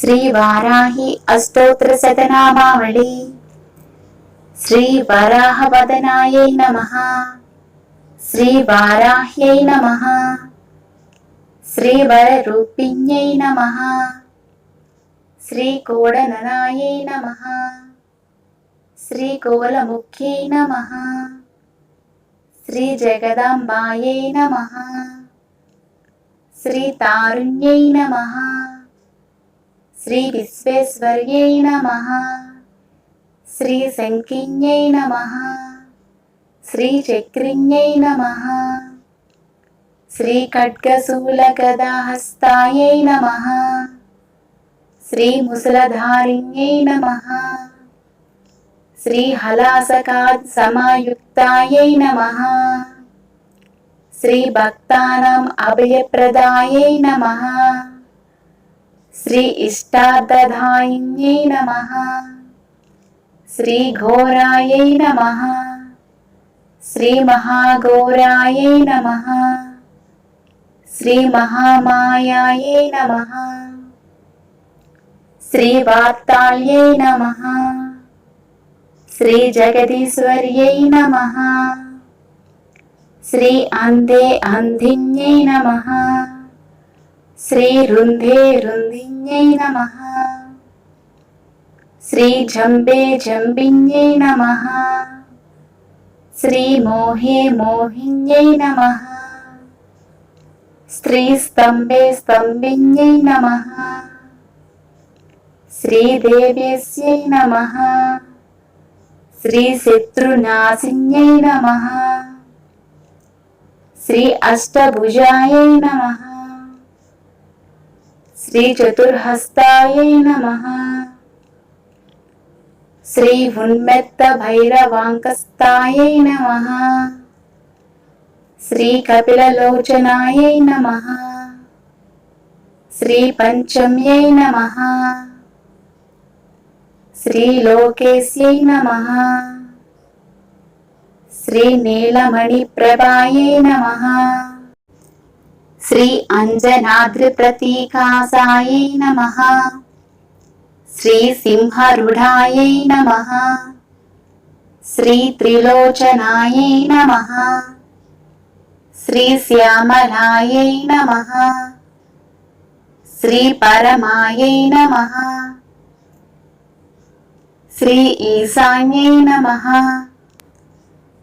శ్రీ వారాహి అష్టోత్తర శతనామావళి. శ్రీ వరాహవదనాయై నమః. శ్రీ వారాహ్యై నమః. శ్రీ వరరూపిణ్యై నమః. శ్రీ కోడననాయై నమః. శ్రీ కోలముఖ్యై నమః. శ్రీ జగదాంబాయై నమః. శ్రీ తారుణ్యై నమః. శ్రీ విశ్వేశ్వర్యై నమః. శ్రీ శంకిన్యై నమః. శ్రీ చక్రిన్యై నమః. శ్రీ ఖడ్గశూలగదాహస్తాయై నమః. శ్రీ ముసలధారిణ్యై నమః. శ్రీ హలాసకాద్ సమాయుక్తాయై నమః. శ్రీ భక్తానాం అభయప్రదాయై నమః. శ్రీ ఇష్టార్థదాయిన్యై నమః. శ్రీ ఘోరాయై నమః. శ్రీ మహాఘోరాయై నమః. శ్రీ మహామాయాయై నమః. శ్రీ వాత్తాళ్యై నమః. శ్రీ జగదీశ్వర్యై నమః. శ్రీ అంధే అంధిన్యై నమః. శ్రీ రుంధే రుంధిన్యై నమః. శ్రీ జంబే జంబిన్యై నమః. శ్రీ మోహే మోహిన్యై నమః. శ్రీ స్తంభే స్తంభిన్యై నమః. శ్రీ దేవేస్యై నమః. శ్రీ శత్రునాశిన్యై నమః. శ్రీ అష్టభుజాయై నమః. శ్రీ చతుర్హస్తాయై నమః. శ్రీ ఉన్మెత్త భైరవాంకస్తాయై నమః. శ్రీ కపిలలోచనాయై నమః. శ్రీ పంచమ్యై నమః. శ్రీ లోకేశ్యై నమః. శ్రీ నీలమణిప్రభాయై నమః. శ్రీ అంజనాద్రి ప్రతీకాసాయై నమః. శ్రీ సింహరుఢాయై నమః. శ్రీ త్రిలోచనాయై నమః. శ్రీ శ్యామలాయై నమః. శ్రీ పరమాయై నమః. శ్రీ ఈశాన్యై నమః.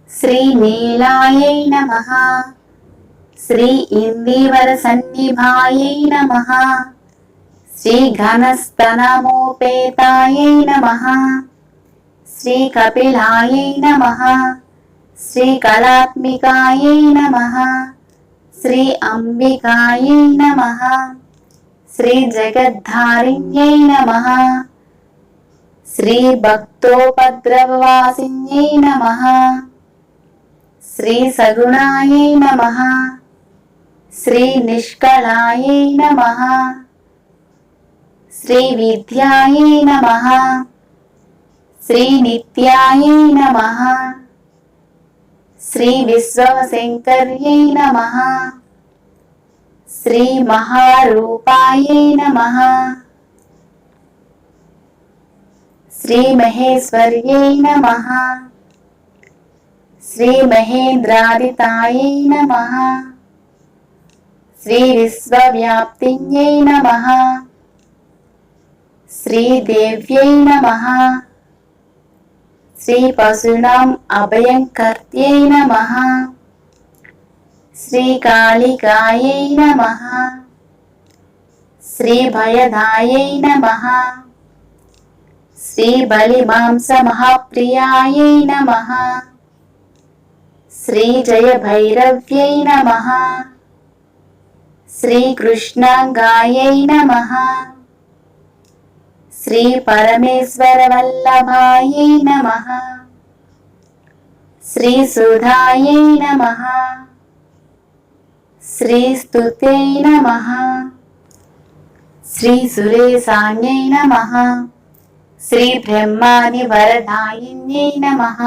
శ్రీ నీలాయై నమః. శ్రీ ఇందీవర సన్నిభాయై నమః. శ్రీ ఘనస్తనమోపేతాయై నమః. శ్రీ కపిలాయై నమః. శ్రీ కళాత్మికాయై నమః. శ్రీ అంబికాయై నమః. శ్రీ జగద్ధారిణ్యై నమః. శ్రీ భక్తోపద్రవవాసిన్యై నమః. శ్రీ సగుణాయై నమః. శ్రీ నిష్కళాయై నమః. శ్రీ విద్యాయై నమః. శ్రీ నిత్యాయై నమః. శ్రీ విశ్వశంకర్యై నమః. శ్రీ మహారూపాయై నమః. శ్రీ మహేశ్వర్యై నమః. శ్రీ మహేంద్రాదితాయై నమః. శ్రీ విశ్వవ్యాప్తిన్యై నమః. శ్రీ దేవ్యై నమః. శ్రీ పశూనాం అభయంకర్త్యై నమః. శ్రీ కాళికాయై నమః. శ్రీ భయదాయై నమః. శ్రీ బలిమాంస మహాప్రియాయై నమః. శ్రీ జయ భైరవ్యై నమః. శ్రీ కృష్ణాంగాయై నమః. శ్రీ పరమేశ్వర వల్లభాయై నమః. శ్రీ సుధాయై నమః. శ్రీ స్తుత్యై నమః. శ్రీ సురేశాన్యై నమః. శ్రీ బ్రహ్మాని వరదాయిన్యై నమః.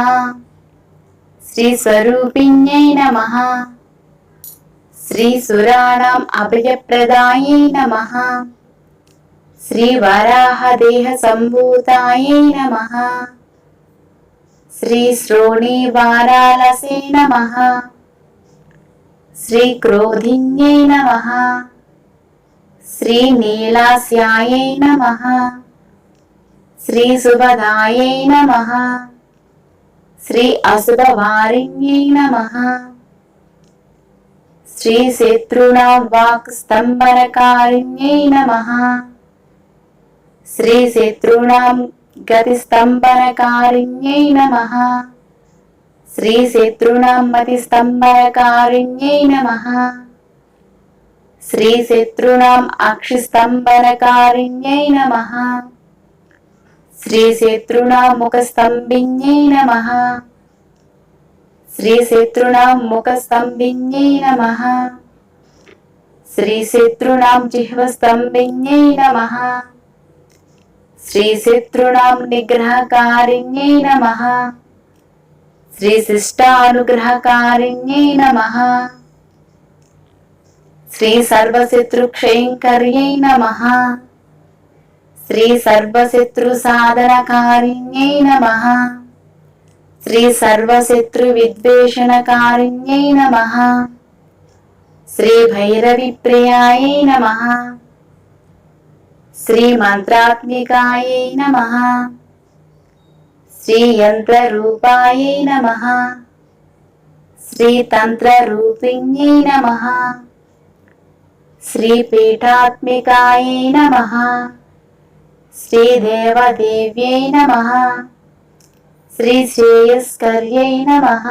శ్రీ స్వరూపిణ్యై నమః. శ్రీ సురాణాం అభయప్రదాయై నమః. శ్రీ వరాహదేహ సంభూతాయై నమః. శ్రీ శ్రోణీవారాలసే నమః. శ్రీ క్రోధిన్యై నమః. శ్రీ నీలాస్యాయై నమః. శ్రీ శుభదాయై నమః. శ్రీ అశుభవారిణ్యై నమః. శ్రీ శత్రుణాం వాక్ స్తంభనకారిణ్యై నమః. శ్రీ శత్రుణాం గతి స్తంభనకారిణ్యై నమః. శ్రీ శత్రుణాం మతి స్తంభనకారిణ్యై నమః. శ్రీ శత్రుణాం అక్షి స్తంభనకారిణ్యై నమః. శ్రీ శత్రుణాం ముఖ స్తంభిన్యై నమః. శ్రీ శత్రుణాం ముఖ స్తంభిన్యై నమః. శ్రీ శత్రుణాం జిహ్వ స్తంభిన్యై నమః. శ్రీ శత్రుణాం నిగ్రహకారిణ్యై నమః. శ్రీ శిష్టానుగ్రహకారిణ్యై నమః. శ్రీ సర్వశత్రుక్షయంకర్యై నమః. శ్రీ సర్వశత్రు సాధనకారిణ్యై నమః. శ్రీ సర్వశత్రు విద్వేషణకారిణ్యై నమః. శ్రీ భైరవి ప్రియాయై నమః. శ్రీ మంత్రాత్మికాయై నమః. శ్రీ యంత్రరూపాయై నమః. శ్రీ తంత్రరూపిణ్యై నమః. శ్రీ పీఠాత్మికాయై నమః. శ్రీ దేవదేవ్యై నమః. శ్రీ శ్రేయస్కర్యై నమః.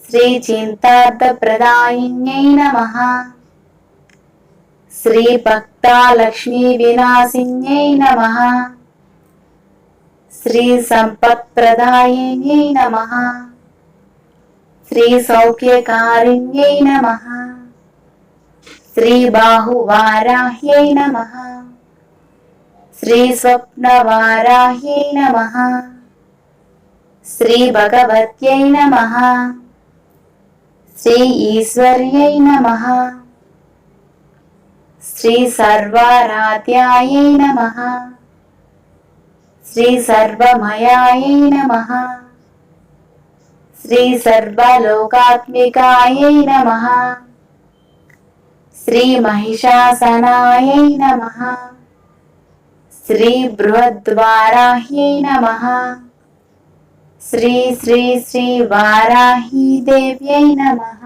శ్రీ చింతార్థప్రదాయిన్యై నమః. శ్రీ భక్తాలక్ష్మీ వినాశిన్యై నమః. శ్రీ సంపత్ప్రదాయిన్యై నమః. శ్రీ సౌఖ్యకారిణ్యై నమః. శ్రీ బాహువారాహ్యై నమః. శ్రీ స్వప్నవారాహ్యై నమః. శ్రీ భగవత్యై నమః. శ్రీ ఈశ్వర్యై నమః. శ్రీ సర్వారాధ్యాయై నమః. శ్రీ సర్వమయాయై నమః. శ్రీ సర్వలోకాత్మికాయై నమః. శ్రీ మహిషాసనాయై నమః. శ్రీ బృహద్వారాహ్యై నమః. శ్రీ శ్రీ శ్రీ వారాహీ దేవ్యై నమః.